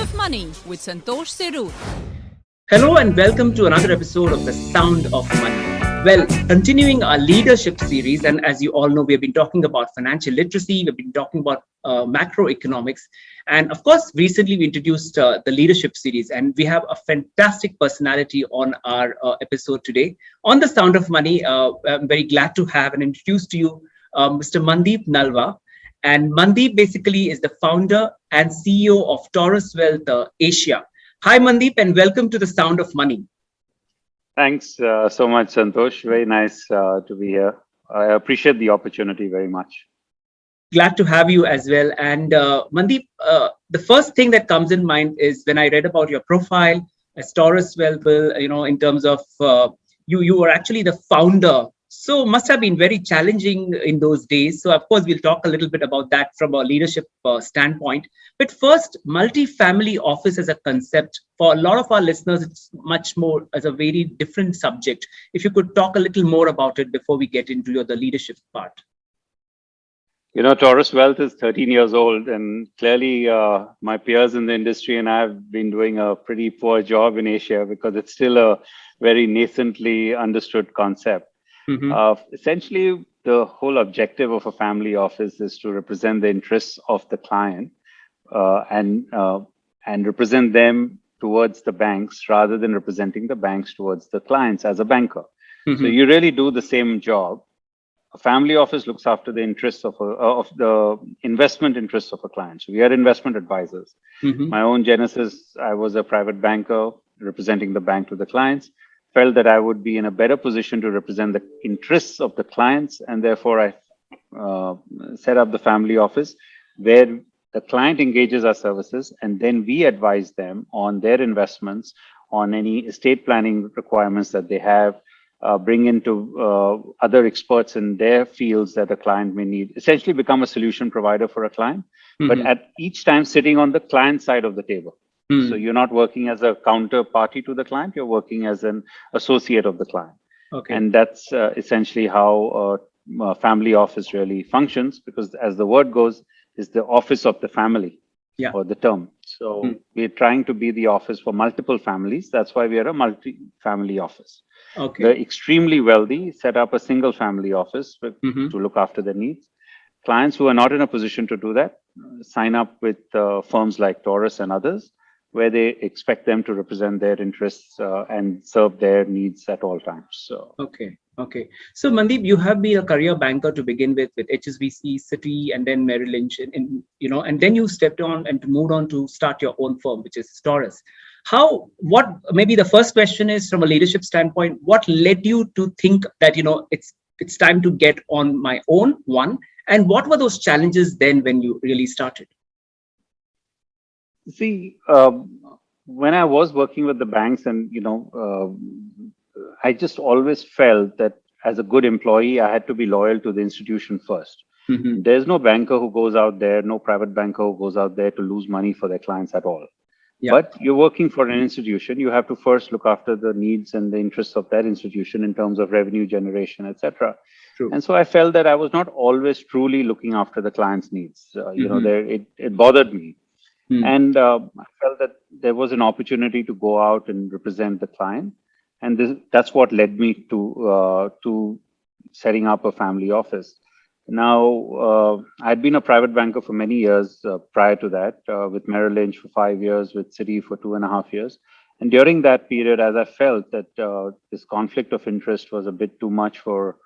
of Money with Santosh Sirur. Hello and welcome to another episode of The Sound of Money. Well, continuing our leadership series, and as you all know, we have been talking about financial literacy, we've been talking about macroeconomics, and of course, recently we introduced the leadership series, and we have a fantastic personality on our episode today. On The Sound of Money, I'm very glad to have and introduce to you Mr. Mandeep Nalwa. And Mandeep basically is the founder and CEO of Taurus Wealth Asia. Hi, Mandeep, and welcome to The Sound of Money. Thanks so much, Santosh. Very nice to be here. I appreciate the opportunity very much. Glad to have you as well. And Mandeep, the first thing that comes in mind is when I read about your profile as Taurus Wealth, in terms of you were actually the founder. So must have been very challenging in those days. So of course, we'll talk a little bit about that from a leadership standpoint. But first, multi-family office as a concept, for a lot of our listeners, it's much more as a very different subject. If you could talk a little more about it before we get into the leadership part. You know, Taurus Wealth is 13 years old, and clearly my peers in the industry and I have been doing a pretty poor job in Asia because it's still a very nascently understood concept. Essentially, the whole objective of a family office is to represent the interests of the client and represent them towards the banks rather than representing the banks towards the clients as a banker. So you really do the same job. A family office looks after the interests of the investment interests of a client. So we are investment advisors. My own genesis, I was a private banker representing the bank to the clients. Felt that I would be in a better position to represent the interests of the clients, and therefore I set up the family office where the client engages our services, and then we advise them on their investments, on any estate planning requirements that they have, bring into other experts in their fields that a client may need, essentially become a solution provider for a client, but at each time sitting on the client side of the table. So you're not working as a counterparty to the client, you're working as an associate of the client. Okay. And that's essentially how a family office really functions, because as the word goes, is the office of the family, or the term. So we're trying to be the office for multiple families. That's why we are a multi-family office. Okay. The extremely wealthy set up a single family office to look after their needs. Clients who are not in a position to do that sign up with firms like Taurus and others, where they expect them to represent their interests and serve their needs at all times. So okay. So Mandeep, you have been a career banker to begin with HSBC, Citi, and then Merrill Lynch, and then you stepped on and moved on to start your own firm, which is Taurus. Maybe the first question is, from a leadership standpoint, what led you to think that it's time to get on my own one, and what were those challenges then when you really started? See, when I was working with the banks, and I just always felt that as a good employee, I had to be loyal to the institution first. There's no banker who goes out there, no private banker who goes out there to lose money for their clients at all. But you're working for an institution, you have to first look after the needs and the interests of that institution in terms of revenue generation, etc. And so I felt that I was not always truly looking after the client's needs. It bothered me. And I felt that there was an opportunity to go out and represent the client. And that's what led me to setting up a family office. Now, I'd been a private banker for many years prior to that, with Merrill Lynch for 5 years, with Citi for 2.5 years. And during that period, as I felt that this conflict of interest was a bit too much for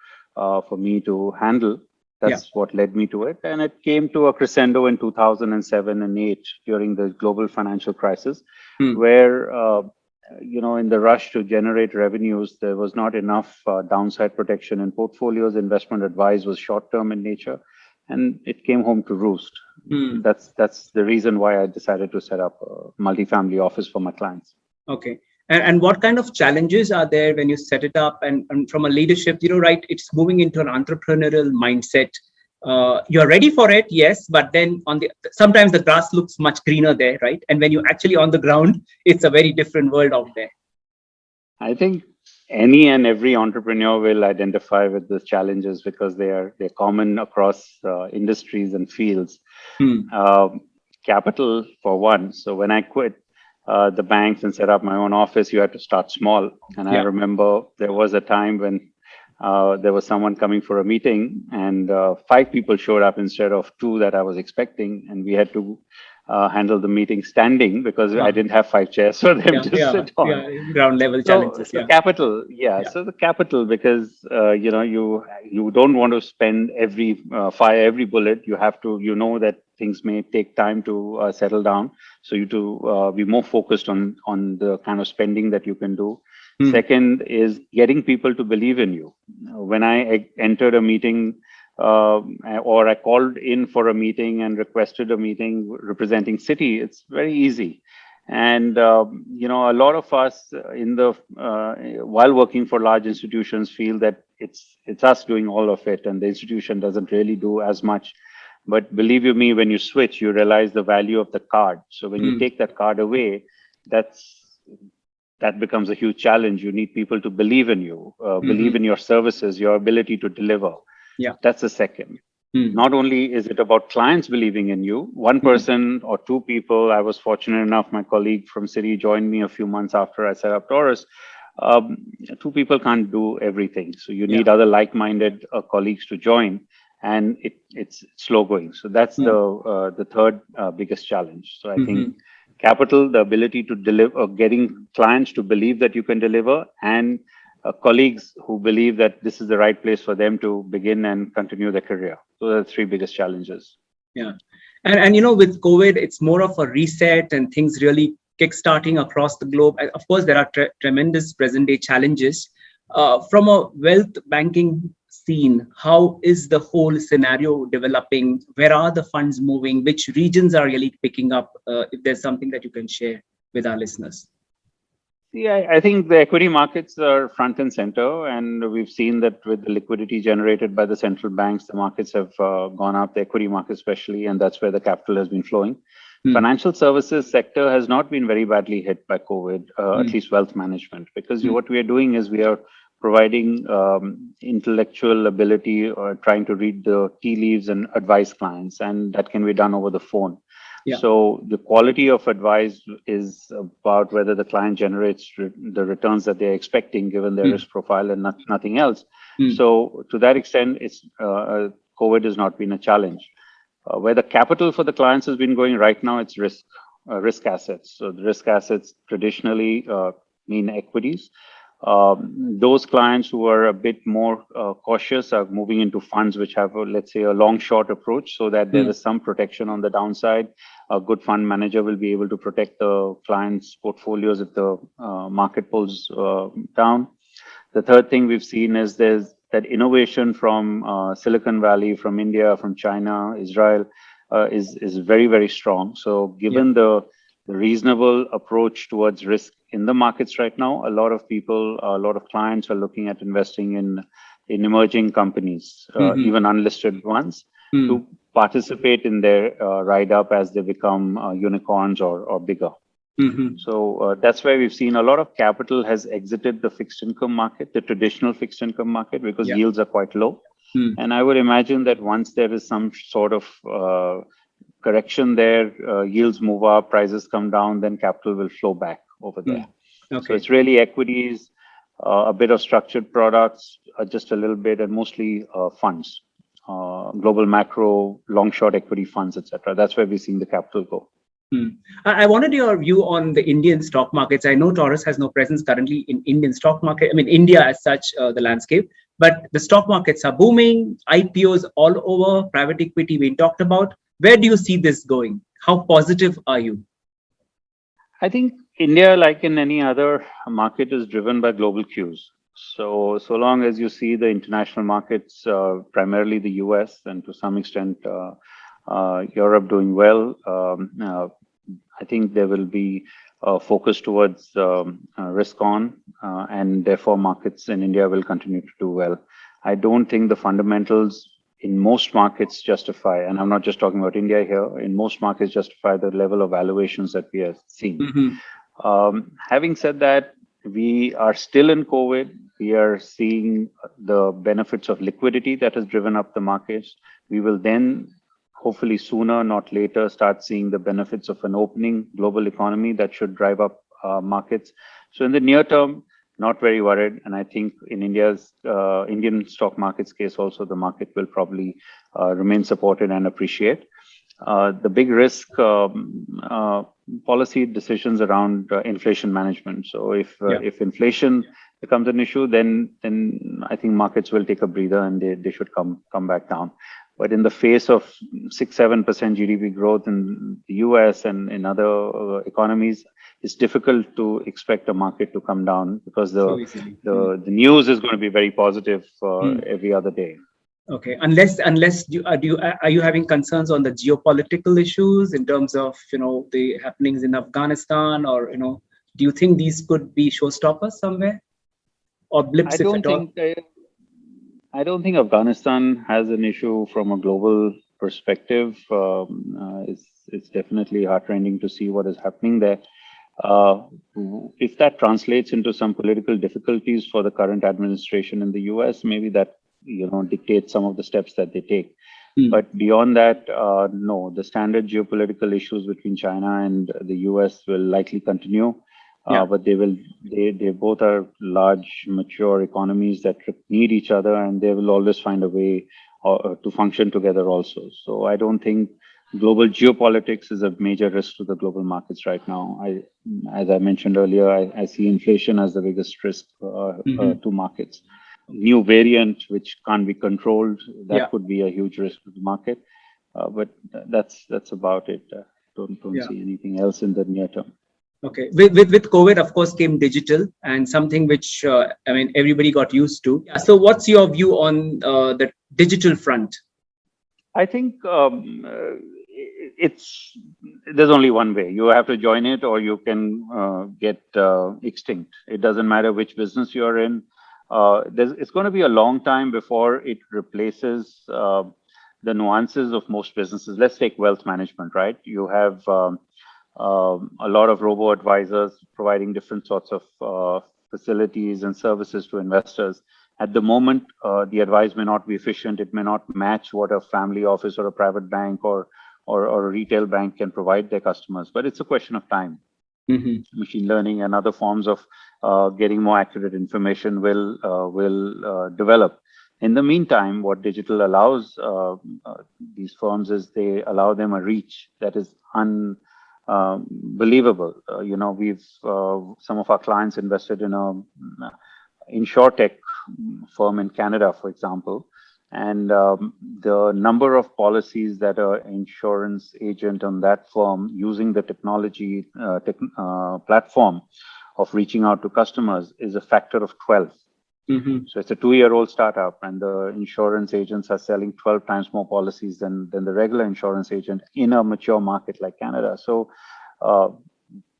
me to handle, that's what led me to it. And it came to a crescendo in 2007 and 8 during the global financial crisis, where, in the rush to generate revenues, there was not enough downside protection in portfolios. Investment advice was short-term in nature, and it came home to roost. That's the reason why I decided to set up a multifamily office for my clients. Okay. And what kind of challenges are there when you set it up? And from a leadership, it's moving into an entrepreneurial mindset. You're ready for it, yes, but then sometimes the grass looks much greener there, right? And when you're actually on the ground, it's a very different world out there. I think any and every entrepreneur will identify with the challenges because they're common across industries and fields. capital for one. So when I quit the banks and set up my own office, you had to start small. And I remember there was a time when there was someone coming for a meeting, and 5 people showed up instead of 2 that I was expecting, and we had to handle the meeting standing because I didn't have 5 chairs for them to sit on. Ground level challenges. So capital, so the capital, because you don't want to spend fire every bullet. You have to, that things may take time to settle down. So you to be more focused on the kind of spending that you can do. Second is getting people to believe in you. When I entered a meeting, or I called in for a meeting and requested a meeting representing city, it's very easy. And a lot of us while working for large institutions feel that it's us doing all of it, and the institution doesn't really do as much. But believe you me, when you switch, you realize the value of the card. So when you take that card away, that becomes a huge challenge. You need people to believe in you, believe in your services, your ability to deliver. That's the second. Not only is it about clients believing in you, one person or 2 people. I was fortunate enough, my colleague from Citi joined me a few months after I set up Taurus. 2 people can't do everything. So you need other like-minded colleagues to join, and it's slow going. So that's the third biggest challenge. So I think capital, the ability to deliver, getting clients to believe that you can deliver, and colleagues who believe that this is the right place for them to begin and continue their career. Those are the 3 biggest challenges. Yeah. And with COVID, it's more of a reset and things really kickstarting across the globe. Of course, there are tremendous present day challenges. From a wealth banking scene, how is the whole scenario developing? Where are the funds moving? Which regions are really picking up? If there's something that you can share with our listeners. Yeah, I think the equity markets are front and center, and we've seen that with the liquidity generated by the central banks, the markets have gone up, the equity market especially, and that's where the capital has been flowing. Financial services sector has not been very badly hit by COVID, at least wealth management, because what we are doing is we are providing intellectual ability or trying to read the tea leaves and advise clients, and that can be done over the phone. So the quality of advice is about whether the client generates the returns that they're expecting given their risk profile and nothing else. So to that extent, COVID has not been a challenge. Where the capital for the clients has been going right now, it's risk assets. So the risk assets traditionally mean equities. Those clients who are a bit more cautious are moving into funds which have, let's say, a long short approach, so that there is some protection on the downside. A good fund manager will be able to protect the clients' portfolios if the market pulls down. The third thing we've seen is there's that innovation from Silicon Valley, from India, from China, Israel is very, very strong. So given the reasonable approach towards risk in the markets right now, a lot of people, a lot of clients are looking at investing in emerging companies, even unlisted ones, to participate in their ride up as they become unicorns or bigger. So that's why we've seen a lot of capital has exited the fixed income market, the traditional fixed income market, because yields are quite low. And I would imagine that once there is some sort of correction there, yields move up, prices come down, then capital will flow back over there. So it's really equities, a bit of structured products, just a little bit, and mostly funds, global macro, long short equity funds, etc. That's where we're seeing the capital go. I wanted your view on the Indian stock markets. I know Taurus has no presence currently in Indian stock market. I mean, India as such, the landscape, but the stock markets are booming, IPOs all over, private equity we talked about. Where do you see this going? How positive are you? I think India, like in any other market, is driven by global cues. So long as you see the international markets, primarily the US and to some extent Europe doing well, I think there will be a focus towards risk on, and therefore markets in India will continue to do well. I don't think the fundamentals in most markets justify, and I'm not just talking about India here, in most markets justify the level of valuations that we are seeing. Having said that, we are still in COVID. We are seeing the benefits of liquidity that has driven up the markets. We will then hopefully sooner, not later, start seeing the benefits of an opening global economy that should drive up markets. So in the near term, not very worried. And I think in Indian stock market's case also, the market will probably remain supported and appreciate. The big risk, policy decisions around inflation management. So if inflation becomes an issue, then I think markets will take a breather and they should come back down. But in the face of 6-7% GDP growth in the US and in other economies, it's difficult to expect a market to come down because the news is going to be very positive every other day. Okay, unless are you having concerns on the geopolitical issues in terms of the happenings in Afghanistan, or do you think these could be showstoppers somewhere or blips? I don't think Afghanistan has an issue from a global perspective. It's definitely heartrending to see what is happening there. If that translates into some political difficulties for the current administration in the US, maybe that dictates some of the steps that they take. But beyond that, no, the standard geopolitical issues between China and the US will likely continue. But they both are large, mature economies that need each other, and they will always find a way to function together also. So I don't think global geopolitics is a major risk to the global markets right now. As I mentioned earlier, I see inflation as the biggest risk to markets. New variant which can't be controlled, that could be a huge risk to the market. But that's about it. Don't see anything else in the near term. Okay, with COVID, of course, came digital, and something which everybody got used to. So what's your view on the digital front? I think there's only one way. You have to join it, or you can get extinct. It doesn't matter which business you're in. It's going to be a long time before it replaces the nuances of most businesses. Let's take wealth management, right? You have a lot of robo-advisors providing different sorts of facilities and services to investors. At the moment, the advice may not be efficient. It may not match what a family office or a private bank or a retail bank can provide their customers. But it's a question of time. Machine learning and other forms of getting more accurate information will develop. In the meantime, what digital allows these firms is they allow them a reach that is unbelievable. We've some of our clients invested in a insurtech firm in Canada, for example, and the number of policies that an insurance agent on that firm using the technology platform of reaching out to customers is a factor of 12. So it's a 2-year-old startup, and the insurance agents are selling 12 times more policies than the regular insurance agent in a mature market like Canada. So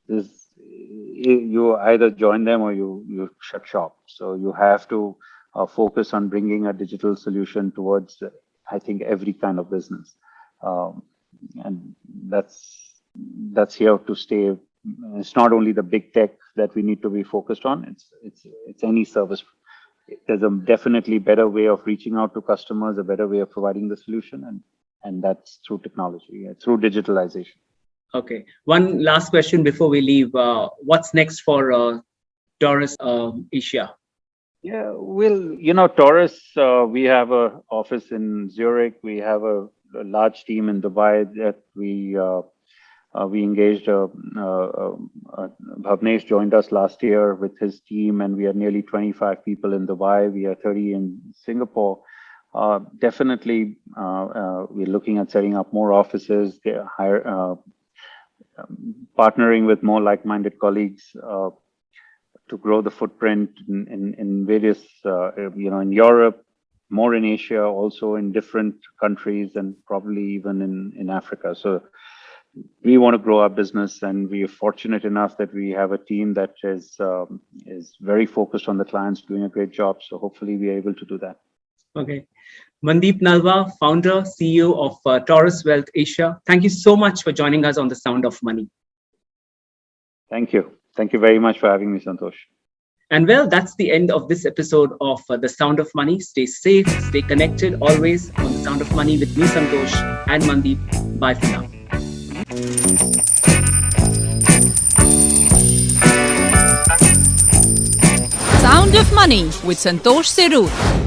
you either join them or you shut shop. So you have to focus on bringing a digital solution towards, I think, every kind of business, and that's here to stay. It's not only the big tech that we need to be focused on. It's any service. There's a definitely better way of reaching out to customers, a better way of providing the solution, and that's through technology, through digitalization. Okay. One last question before we leave. What's next for Taurus Asia? Yeah, well, Taurus, we have an office in Zurich. We have a large team in Dubai that we engaged. Bhavnesh joined us last year with his team, and we are nearly 25 people in Dubai. We are 30 in Singapore. Definitely, we're looking at setting up more offices, partnering with more like-minded colleagues to grow the footprint in various, in Europe, more in Asia, also in different countries, and probably even in Africa. So we want to grow our business, and we are fortunate enough that we have a team that is very focused on the clients, doing a great job. So hopefully we are able to do that. Okay. Mandeep Nalwa, founder, CEO of Taurus Wealth Asia. Thank you so much for joining us on The Sound of Money. Thank you. Thank you very much for having me, Santosh. And well, that's the end of this episode of The Sound of Money. Stay safe, stay connected always on The Sound of Money with me, Santosh, and Mandeep. Bye for now. Sound of Money with Santosh Sirur.